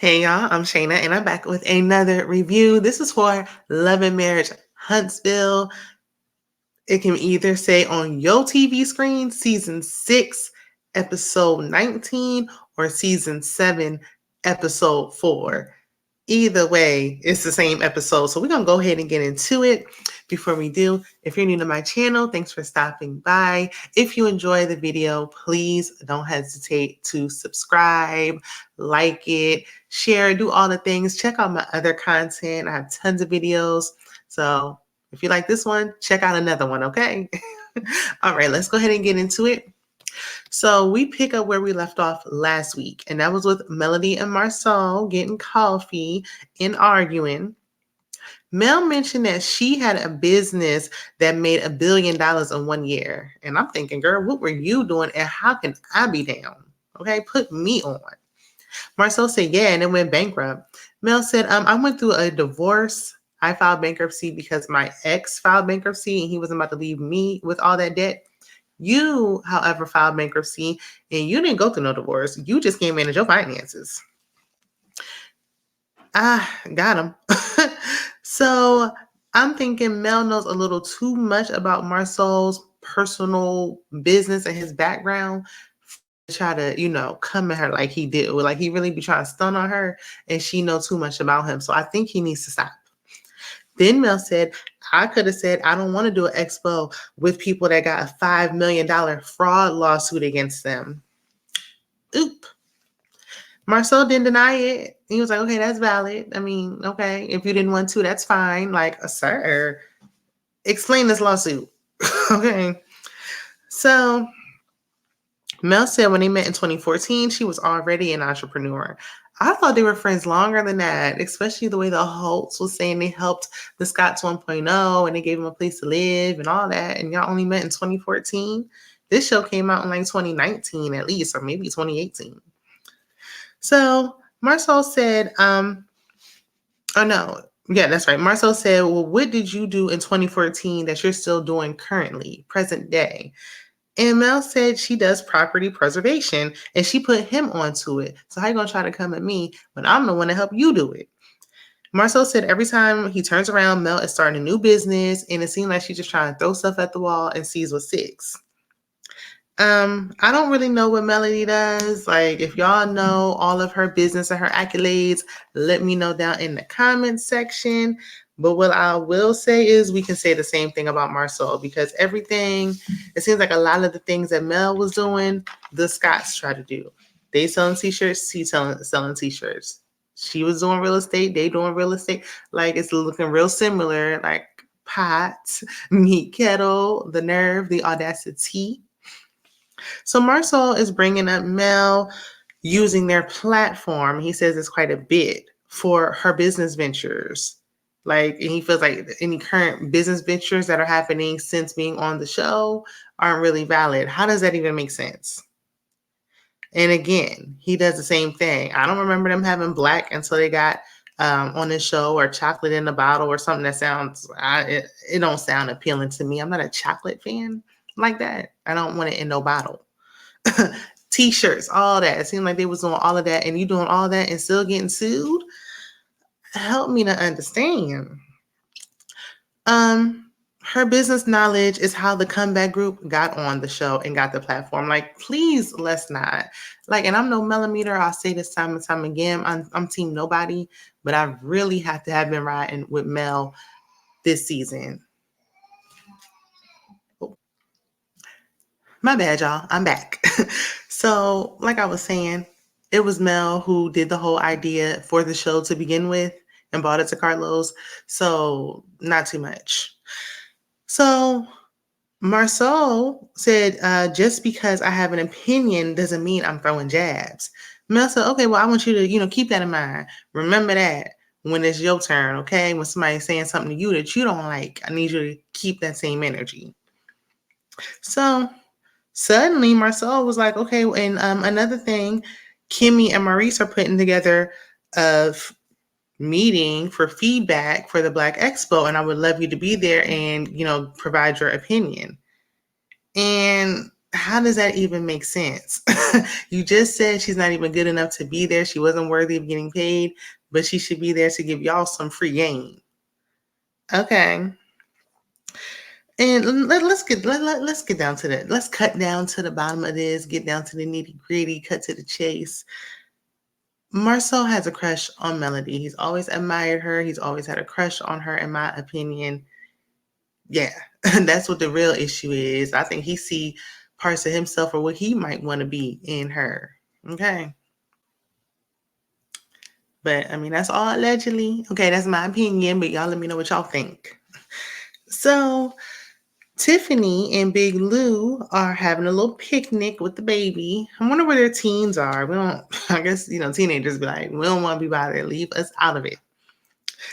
Hey y'all, I'm Shayna and I'm back with another review. This is for Love and Marriage Huntsville. It can either say on your TV screen, season 6, episode 19, or season 7, episode 4. Either way, it's the same episode. So we're going to go ahead and get into it. Before we do, if you're new to my channel, thanks for stopping by. If you enjoy the video, please don't hesitate to subscribe, like it, share, do all the things. Check out my other content. I have tons of videos. So if you like this one, check out another one, okay? All right, let's go ahead and get into it. So we pick up where we left off last week, and that was with Melody and Marsau getting coffee and arguing. Mel mentioned that she had a business that made $1 billion in 1 year. And I'm thinking, girl, what were you doing and how can I be down? Okay, put me on. Marsau said, yeah, and it went bankrupt. Mel said, I went through a divorce. I filed bankruptcy because my ex filed bankruptcy and he wasn't about to leave me with all that debt. You, however, filed bankruptcy and you didn't go through no divorce. You just can't manage your finances. Got him. So I'm thinking Mel knows a little too much about Marsau's personal business and his background to try to, come at her like he did. Like he really be trying to stun on her and she know too much about him. So I think he needs to stop. Then Mel said, I could have said, I don't want to do an expo with people that got a $5 million fraud lawsuit against them. Oop. Marsau didn't deny it. He was like, okay, that's valid. I mean, okay, if you didn't want to, that's fine. Like, sir, explain this lawsuit. Okay. So Mel said when they met in 2014, she was already an entrepreneur. I thought they were friends longer than that, especially the way the Holtz was saying they helped the Scotts 1.0 and they gave him a place to live and all that. And y'all only met in 2014. This show came out in like 2019 at least, or maybe 2018. So Marsau said, that's right. Marsau said, well, what did you do in 2014 that you're still doing currently, present day? And Mel said she does property preservation and she put him onto it. So how you going to try to come at me when I'm the one to help you do it? Marsau said every time he turns around, Mel is starting a new business and it seemed like she's just trying to throw stuff at the wall and sees what sticks. I don't really know what Melody does. Like, if y'all know all of her business and her accolades, let me know down in the comments section. But what I will say is we can say the same thing about Marsau because it seems like a lot of the things that Mel was doing, the Scotts try to do. They selling t-shirts, she selling t-shirts. She was doing real estate, they doing real estate. Like, it's looking real similar, like pot, meat kettle, the nerve, the audacity. So Marsau is bringing up Mel using their platform. He says it's quite a bit for her business ventures. And he feels like any current business ventures that are happening since being on the show aren't really valid. How does that even make sense? And again, he does the same thing. I don't remember them having Blaque until they got on this show, or chocolate in a bottle or something that sounds, it don't sound appealing to me. I'm not a chocolate fan like that. I don't want it in no bottle. T-shirts, all that. It seemed like they was doing all of that and you doing all that and still getting sued. Help me to understand. Her business knowledge is how the comeback group got on the show and got the platform. Like, please, let's not. Like, and I'm no millimeter. I'll say this time and time again. I'm team nobody, but I really have to have been riding with Mel this season. Oh. My bad, y'all. I'm back. So, like I was saying, it was Mel who did the whole idea for the show to begin with and brought it to Carlos. So, not too much. So Marsau said, just because I have an opinion doesn't mean I'm throwing jabs. Mel said, okay, well, I want you to, keep that in mind. Remember that when it's your turn, okay? When somebody's saying something to you that you don't like, I need you to keep that same energy. So suddenly Marsau was like, okay, and another thing, Kimmi and Maurice are putting together a meeting for feedback for the Blaque Expo, and I would love you to be there and, provide your opinion. And How does that even make sense? You just said she's not even good enough to be there. She wasn't worthy of getting paid, but she should be there to give y'all some free game. Okay. And let's get down to that. Let's cut down to the bottom of this, get down to the nitty gritty, cut to the chase. Marsau has a crush on Melody. He's always admired her. He's always had a crush on her, in my opinion. Yeah, that's what the real issue is. I think he see parts of himself or what he might want to be in her. Okay. But I mean, that's all allegedly. Okay, that's my opinion, but y'all let me know what y'all think. So Tiffany and Big Lou are having a little picnic with the baby. I wonder where their teens are. We don't, I guess, teenagers be like, we don't want to be bothered. Leave us out of it.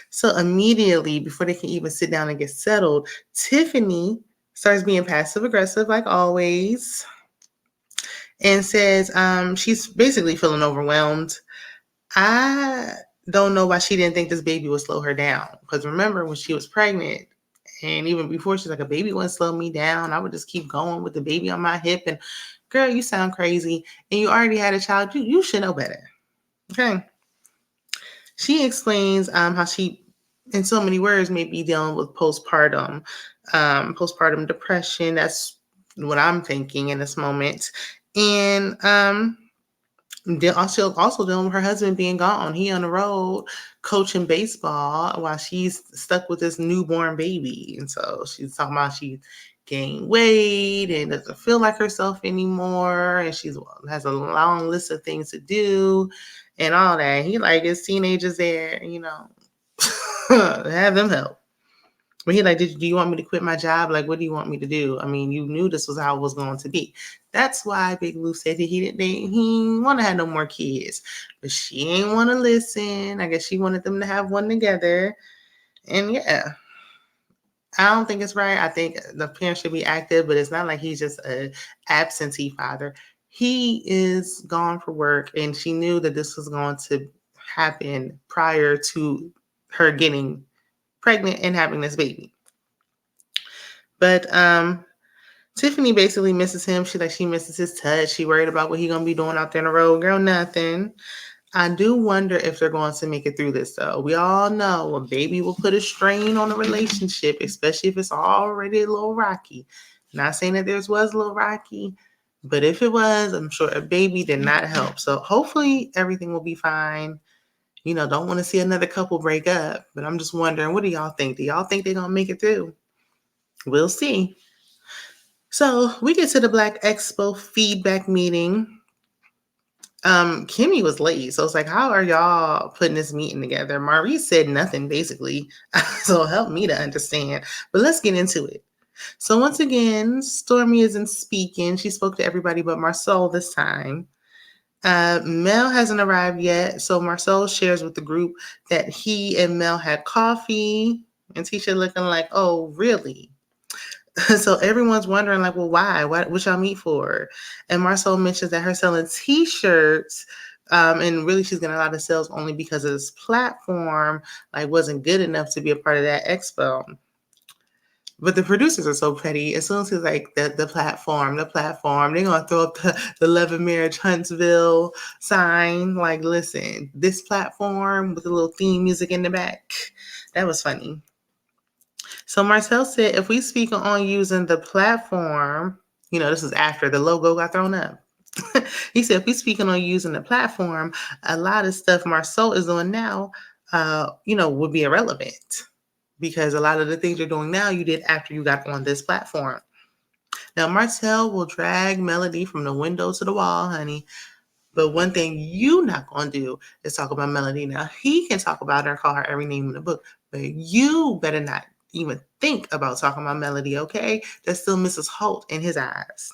So immediately, before they can even sit down and get settled, Tiffany starts being passive aggressive, like always, and says she's basically feeling overwhelmed. I don't know why she didn't think this baby would slow her down. Because remember when she was pregnant, and even before, she's like, a baby wouldn't slow me down. I would just keep going with the baby on my hip. And girl, you sound crazy. And you already had a child. You should know better. Okay. She explains how she, in so many words, may be dealing with postpartum depression. That's what I'm thinking in this moment. And also dealing with her husband being gone. He on the road coaching baseball while she's stuck with this newborn baby. And so she's talking about she gained weight and doesn't feel like herself anymore. And she has a long list of things to do and all that. He like his teenagers there, have them help. But he like, do you want me to quit my job? Like, what do you want me to do? I mean, you knew this was how it was going to be. That's why Big Lou said that he didn't want to have no more kids. But she ain't want to listen. I guess she wanted them to have one together. And yeah, I don't think it's right. I think the parent should be active, but it's not like he's just an absentee father. He is gone for work, and she knew that this was going to happen prior to her getting pregnant and having this baby. But Tiffany basically misses him. She misses his touch. She worried about what he gonna be doing out there on the road. Girl, nothing. I do wonder if they're going to make it through this though. We all know a baby will put a strain on a relationship, especially if it's already a little rocky. Not saying that theirs was a little rocky, but if it was, I'm sure a baby did not help. So hopefully everything will be fine. Don't want to see another couple break up, but I'm just wondering, what do y'all think? Do y'all think they're gonna make it through? We'll see. So we get to the Blaque Expo feedback meeting. Kimmi was late, so it's like, how are y'all putting this meeting together? Maurice said nothing, basically. So help me to understand. But let's get into it. So once again, Stormi isn't speaking. She spoke to everybody but Marsau this time. Mel hasn't arrived yet, so Marsau shares with the group that he and Mel had coffee, and Tisha looking like, oh, really? So everyone's wondering, like, well, why? What y'all meet for? And Marsau mentions that her selling T-shirts, and really she's getting a lot of sales only because of this platform, like, wasn't good enough to be a part of that expo. But the producers are so petty. As soon as he's like, the platform, they're gonna throw up the Love and Marriage Huntsville sign. Like, listen, this platform with a little theme music in the back. That was funny. So Martell said, if we speak on using the platform, this is after the logo got thrown up. He said, if we speaking on using the platform, a lot of stuff Marsau is doing now, would be irrelevant because a lot of the things you're doing now, you did after you got on this platform. Now, Martell will drag Melody from the window to the wall, honey. But one thing you not going to do is talk about Melody. Now, he can talk about her, call her every name in the book, but you better not even think about talking about Melody, okay? That's still Mrs. Holt in his eyes.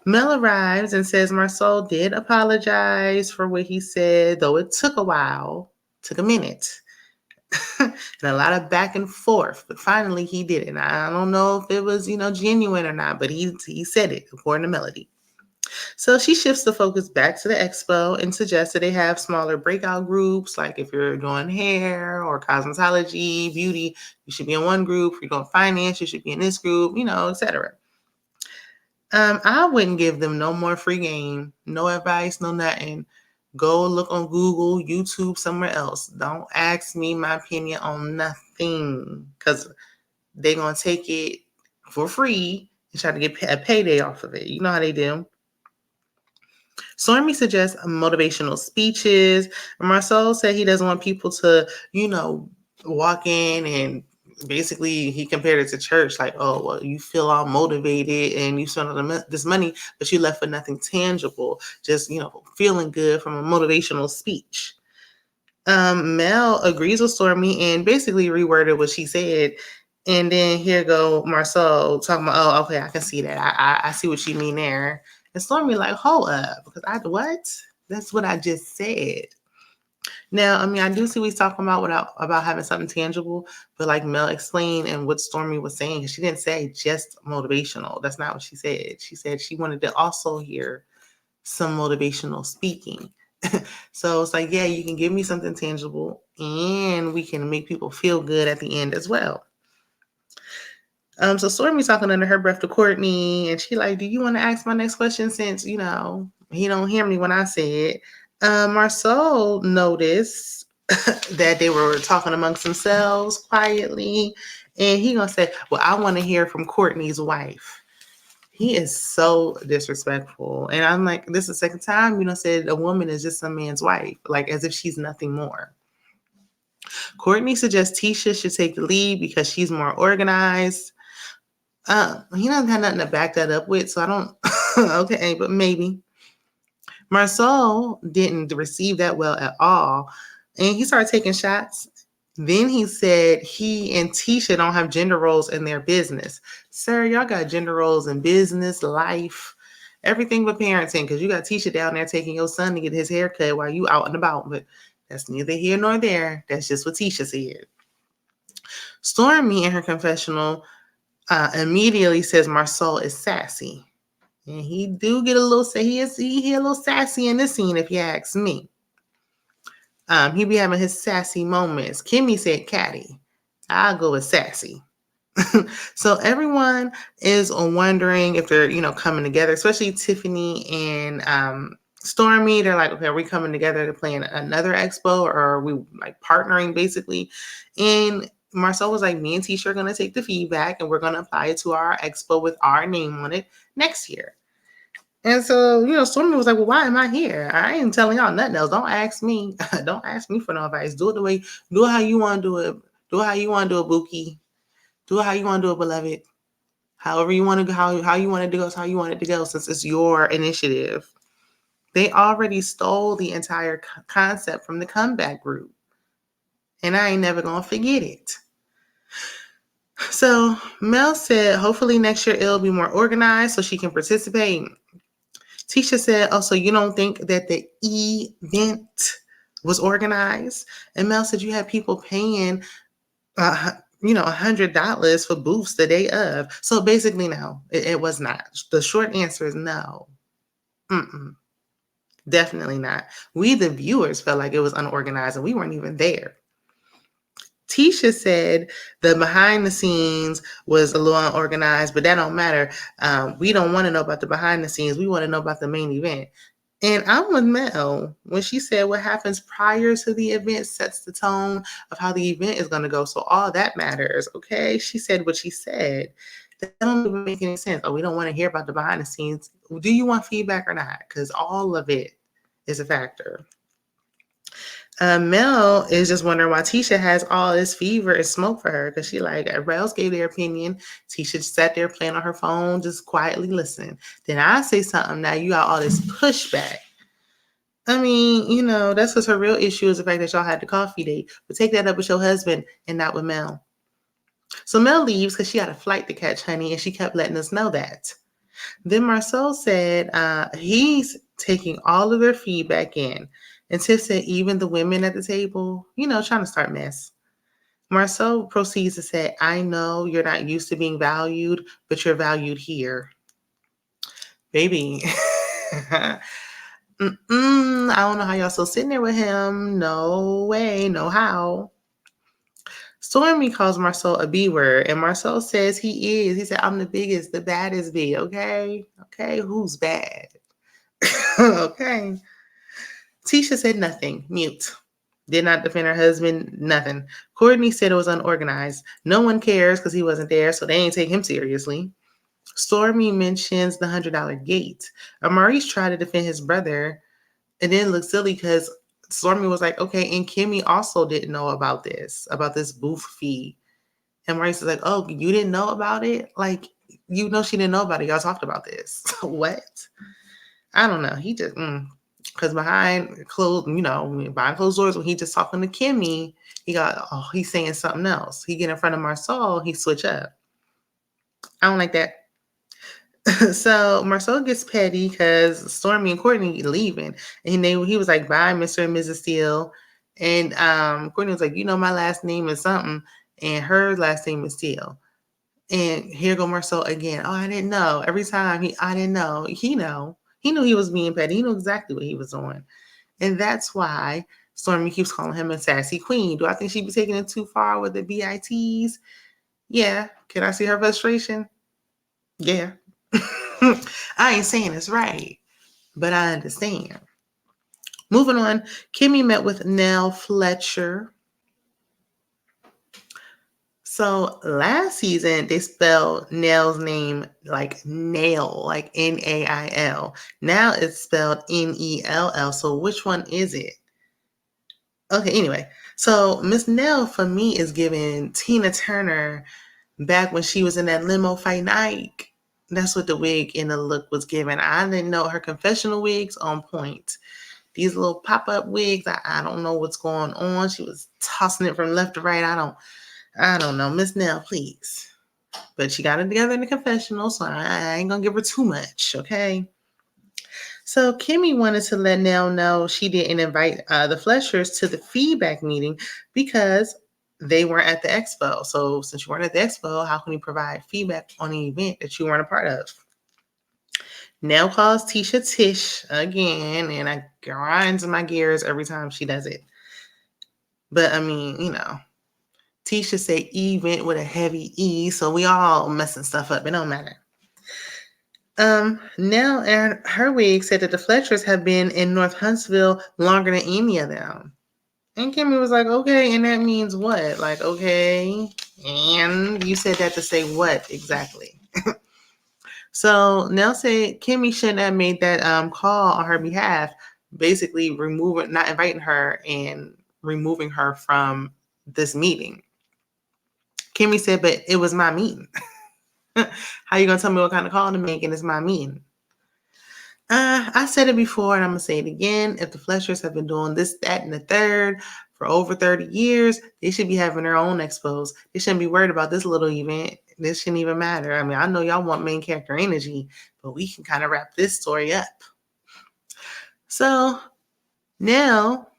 Mel arrives and says Marsau did apologize for what he said, though it took a while, took a minute, and a lot of back and forth. But finally, he did it. And I don't know if it was, genuine or not, but he said it, according to Melody. So she shifts the focus back to the expo and suggests that they have smaller breakout groups. Like if you're doing hair or cosmetology, beauty, you should be in one group. If you're doing finance, you should be in this group, etc. I wouldn't give them no more free game, no advice, no nothing. Go look on Google, YouTube, somewhere else. Don't ask me my opinion on nothing, because they're going to take it for free and try to get a payday off of it. You know how they do. Stormi suggests motivational speeches. Marsau said he doesn't want people to, walk in and basically he compared it to church. Like, oh, well, you feel all motivated and you spent all this money, but you left with nothing tangible. Just, feeling good from a motivational speech. Mel agrees with Stormi and basically reworded what she said. And then here go Marsau talking about, oh, okay, I can see that. I see what you mean there. And Stormi like, hold up, because what? That's what I just said. Now, I do see what he's talking about having something tangible, but like Mel explained and what Stormi was saying, she didn't say just motivational. That's not what she said. She said she wanted to also hear some motivational speaking. So it's like, yeah, you can give me something tangible and we can make people feel good at the end as well. So Stormi's talking under her breath to Courtney, and she like, do you want to ask my next question since, he don't hear me when I say it? Marsau noticed that they were talking amongst themselves quietly, and he gonna say, well, I want to hear from Courtney's wife. He is so disrespectful. And I'm like, this is the second time, said a woman is just some man's wife, like as if she's nothing more. Courtney suggests Tisha should take the lead because she's more organized. He doesn't have nothing to back that up with, so I don't, okay, but maybe. Marsau didn't receive that well at all, and he started taking shots. Then he said he and Tisha don't have gender roles in their business. Sir, y'all got gender roles in business, life, everything but parenting, because you got Tisha down there taking your son to get his hair cut while you out and about, but that's neither here nor there. That's just what Tisha said. Stormi in her confessional immediately says Marsau is sassy. And he do get a little, he a little sassy in this scene, if you ask me. He be having his sassy moments. Kimmi said catty. I'll go with sassy. So everyone is wondering if they're, coming together, especially Tiffany and Stormi. They're like, okay, are we coming together to plan another expo, or are we like partnering basically? And Marsau was like, me and Tisha are going to take the feedback and we're going to apply it to our expo with our name on it next year. And so, Stormi was like, well, why am I here? I ain't telling y'all nothing else. Don't ask me. Don't ask me for no advice. Do it how you want to do it. Do it how you want to do it, Bookie. Do it how you want to do it, beloved. However you want to go, how you want it to go, is how you want it to go, since it's your initiative. They already stole the entire concept from the comeback group. And I ain't never going to forget it. So Mel said, hopefully next year it'll be more organized so she can participate. Tisha said, oh, so you don't think that the event was organized? And Mel said, you had people paying, $100 for booths the day of. So basically, no, it was not. The short answer is no. Definitely not. We, the viewers, felt like it was unorganized and we weren't even there. Tisha said the behind the scenes was a little unorganized, but that don't matter. We don't want to know about the behind the scenes. We want to know about the main event. And I'm with Mel when she said what happens prior to the event sets the tone of how the event is going to go. So all that matters, okay? She said what she said. That don't even make any sense. Oh, we don't want to hear about the behind the scenes. Do you want feedback or not? Because all of it is a factor. Mel is just wondering why Tisha has all this fever and smoke for her, because she like, everybody else gave their opinion. Tisha sat there playing on her phone, just quietly listening. Then I say something, now you got all this pushback. That's because her real issue is the fact that y'all had the coffee date. But take that up with your husband and not with Mel. So Mel leaves because she had a flight to catch, honey, and she kept letting us know that. Then Marsau said he's taking all of their feedback in. And Tiff said, even the women at the table, trying to start mess. Marsau proceeds to say, I know you're not used to being valued, but you're valued here. Baby. I don't know how y'all still sitting there with him. No way, no how. Stormi calls Marsau a B word, and Marsau says he is. He said, I'm the biggest, the baddest B, okay? Okay, who's bad? Okay. Tisha said nothing, mute. Did not defend her husband, nothing. Courtney said it was unorganized. No one cares because he wasn't there, so they ain't take him seriously. Stormi mentions the $100 gate. Maurice tried to defend his brother and then looked silly because Stormi was like, okay, and Kimmi also didn't know about this booth fee. And Maurice was like, oh, you didn't know about it? Like, you know she didn't know about it. Y'all talked about this. What? I don't know. He just, because behind closed doors, when he just talking to Kimmi, he's saying something else. He get in front of Marsau, he switch up. I don't like that. So Marsau gets petty because Stormi and Courtney leaving, and he was like, "Bye, Mr. and Mrs. Steele," and Courtney was like, "You know, my last name is something, and her last name is Steele." And here go Marsau again. Oh, I didn't know. Every time I didn't know. He knew he was being petty. He knew exactly what he was doing, and that's why Stormi keeps calling him a sassy queen. Do I think she'd be taking it too far with the BITs? Yeah. Can I see her frustration? Yeah. I ain't saying it's right, but I understand. Moving on, Kimmi met with Nell Fletcher. So last season, they spelled Nell's name like nail, like Nail. Now it's spelled Nell. So which one is it? Okay, anyway. So Miss Nell, for me, is giving Tina Turner back when she was in that limo fighting Ike. That's what the wig and the look was giving. I didn't know her confessional wigs on point. These little pop-up wigs, I don't know what's going on. She was tossing it from left to right. I don't know. Miss Nell, please. But she got it together in the confessional, so I ain't gonna give her too much, okay? So Kimmi wanted to let Nell know she didn't invite the Fletchers to the feedback meeting because they weren't at the expo. So since you weren't at the expo, how can you provide feedback on an event that you weren't a part of? Nell calls Tisha Tish again, and I grinds my gears every time she does it. But I mean, Tisha said event with a heavy E, so we all messing stuff up. It don't matter. Nell and her wig said that the Fletchers have been in North Huntsville longer than any of them. And Kimmi was like, okay, and that means what? Like, okay, and you said that to say what exactly? So Nell said Kimmi shouldn't have made that call on her behalf, basically not inviting her and removing her from this meeting. Kimmi said, but it was my meeting. How you gonna tell me what kind of call to make and it's my meeting? I said it before and I'm gonna say it again. If the Fletchers have been doing this, that, and the third for over 30 years, they should be having their own expos. They shouldn't be worried about this little event. This shouldn't even matter. I mean, I know y'all want main character energy, but we can kind of wrap this story up. So Nell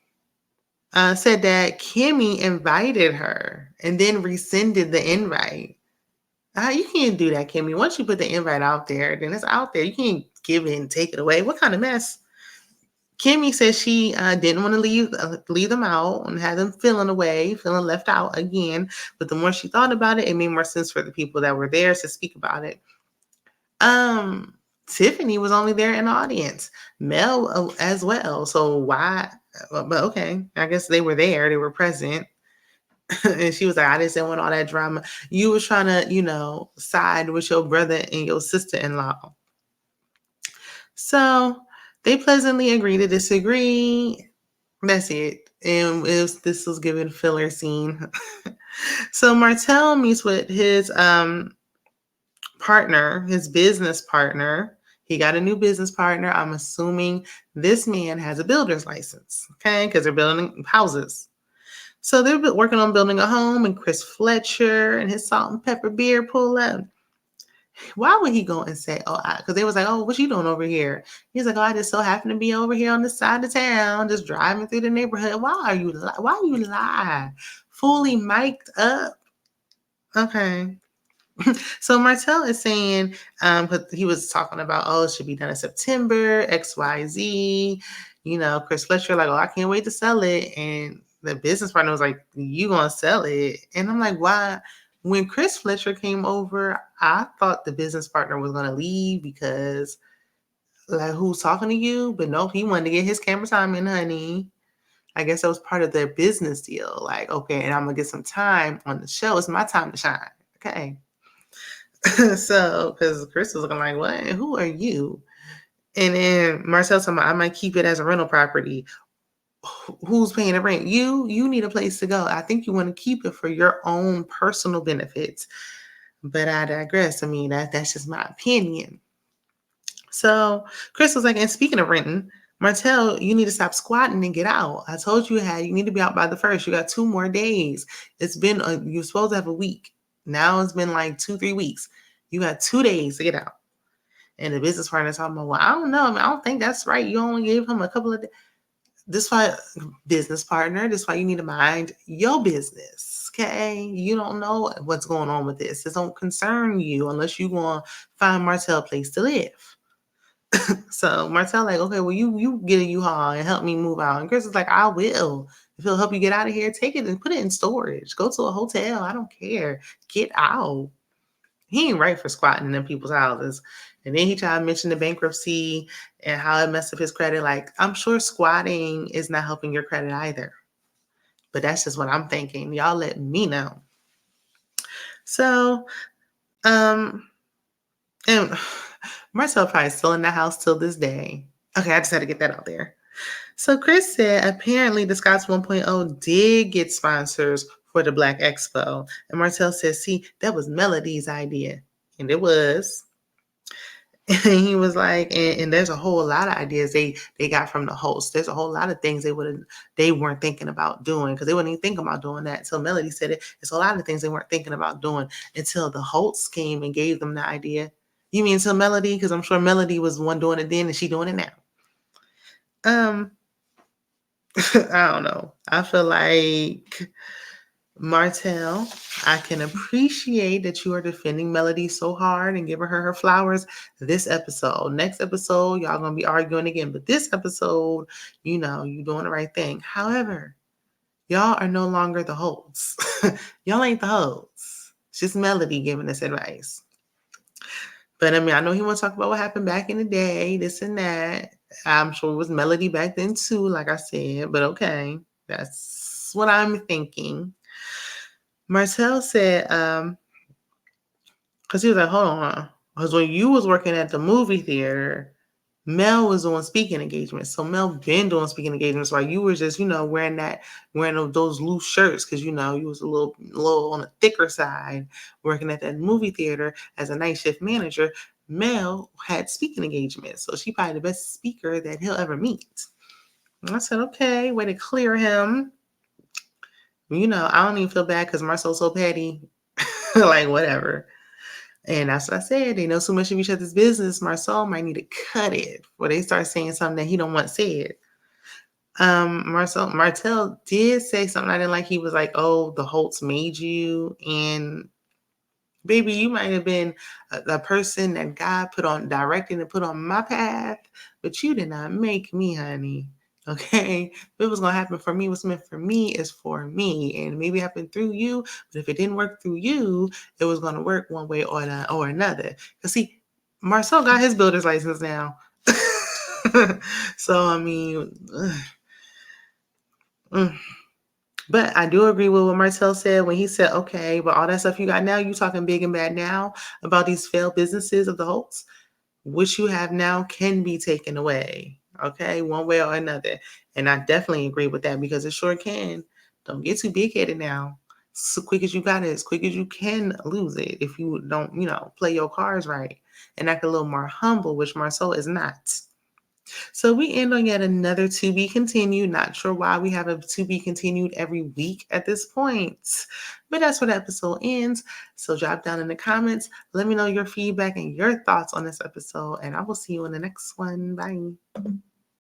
said that Kimmi invited her and then rescinded the invite. You can't do that, Kimmi. Once you put the invite out there, then it's out there. You can't give it and take it away. What kind of mess? Kimmi says she didn't want to leave them out and have them feeling left out again. But the more she thought about it, it made more sense for the people that were there to speak about it. Tiffany was only there in the audience. Mel as well. So why? But okay, I guess they were there. They were present. And she was like, I didn't want all that drama. You were trying to, side with your brother and your sister-in-law. So they pleasantly agree to disagree. That's it. And this was given filler scene. So Martell meets with his partner, his business partner. He got a new business partner. I'm assuming this man has a builder's license, okay? Because they're building houses. So they've been working on building a home, and Chris Fletcher and his salt and pepper beard pull up. Why would he go and say, because they was like, oh, what you doing over here? He's like, oh, I just so happen to be over here on the side of town, just driving through the neighborhood. Why you lie? Fully mic'd up. Okay. So Martell is saying, he was talking about, it should be done in September, XYZ. Chris Fletcher, like, I can't wait to sell it. And the business partner was like, you gonna sell it? And I'm like, why? When Chris Fletcher came over, I thought the business partner was gonna leave because like who's talking to you? But no, he wanted to get his camera time in, honey. I guess that was part of their business deal. Like, okay, and I'm gonna get some time on the show. It's my time to shine. Okay. So, because Chris was looking like, what? Who are you? And then Marcel told me, I might keep it as a rental property. Who's paying the rent? You need a place to go. I think you want to keep it for your own personal benefits. But I digress. I mean, that's just my opinion. So Chris was like, and speaking of renting, Martell, you need to stop squatting and get out. I told you you need to be out by the 1st. You got 2 more days. It's been, you're supposed to have a week. Now it's been like 2-3 weeks. You got 2 days to get out. And the business partner talking about, well, I don't know. I mean, I don't think that's right. You only gave him a couple of days. This why, business partner, this why you need to mind your business. Okay. You don't know what's going on with this. This don't concern you unless you want to find Martell a place to live. So Martell like, okay, well, you get a U-Haul and help me move out. And Chris is like, I will. If he'll help you get out of here, take it and put it in storage. Go to a hotel. I don't care. Get out. He ain't right for squatting in people's houses. And then he tried to mention the bankruptcy and how it messed up his credit. Like, I'm sure squatting is not helping your credit either. But that's just what I'm thinking. Y'all let me know. So, and Marcel probably still in the house till this day. Okay, I just had to get that out there. So Chris said apparently the Scots 1.0 did get sponsors for the Blaque Expo. And Martell says, see, that was Melody's idea. And it was. And he was like, and there's a whole lot of ideas they got from the host. There's a whole lot of things they weren't thinking about doing because they wouldn't even think about doing that until Melody said it. It's a lot of things they weren't thinking about doing until the host came and gave them the idea. You mean until Melody? Because I'm sure Melody was the one doing it then and she doing it now. I don't know. I feel like Martell, I can appreciate that you are defending Melody so hard and giving her flowers this episode. Next episode, y'all going to be arguing again. But this episode, you doing the right thing. However, y'all are no longer the hosts. Y'all ain't the hosts. It's just Melody giving us advice. But I mean, I know he wants to talk about what happened back in the day, this and that. I'm sure it was Melody back then too, like I said. But okay, that's what I'm thinking. Martell said, because he was like, hold on. Because when you was working at the movie theater, Mel was doing speaking engagements. So Mel been doing speaking engagements while you were just, wearing those loose shirts because, you was a little on the thicker side working at that movie theater as a night shift manager. Mel had speaking engagements. So she probably the best speaker that he'll ever meet. And I said, okay, way to clear him. I don't even feel bad because Marcel's so petty. Like, whatever. And that's what I said. They know so much of each other's business. Marcel might need to cut it before they start saying something that he don't want said. Martell did say something I didn't like. He was like, oh, the Holtz made you. And baby, you might have been the person that God directed and put on my path, but you did not make me, honey. Okay, if it was gonna happen for me, what's meant for me is for me, and maybe it happened through you. But if it didn't work through you, it was gonna work one way or another. Cause see, Marcel got his builder's license now, so I mean, but I do agree with what Martell said when he said, "Okay, but all that stuff you got now, you talking big and bad now about these failed businesses of the Holtz, which you have now can be taken away." Okay, one way or another. And I definitely agree with that because it sure can. Don't get too big-headed now. So quick as you got it, as quick as you can lose it if you don't, play your cards right and act a little more humble, which Marceau is not. So we end on yet another to be continued. Not sure why we have a to be continued every week at this point, but that's where the episode ends. So drop down in the comments. Let me know your feedback and your thoughts on this episode, and I will see you in the next one. Bye.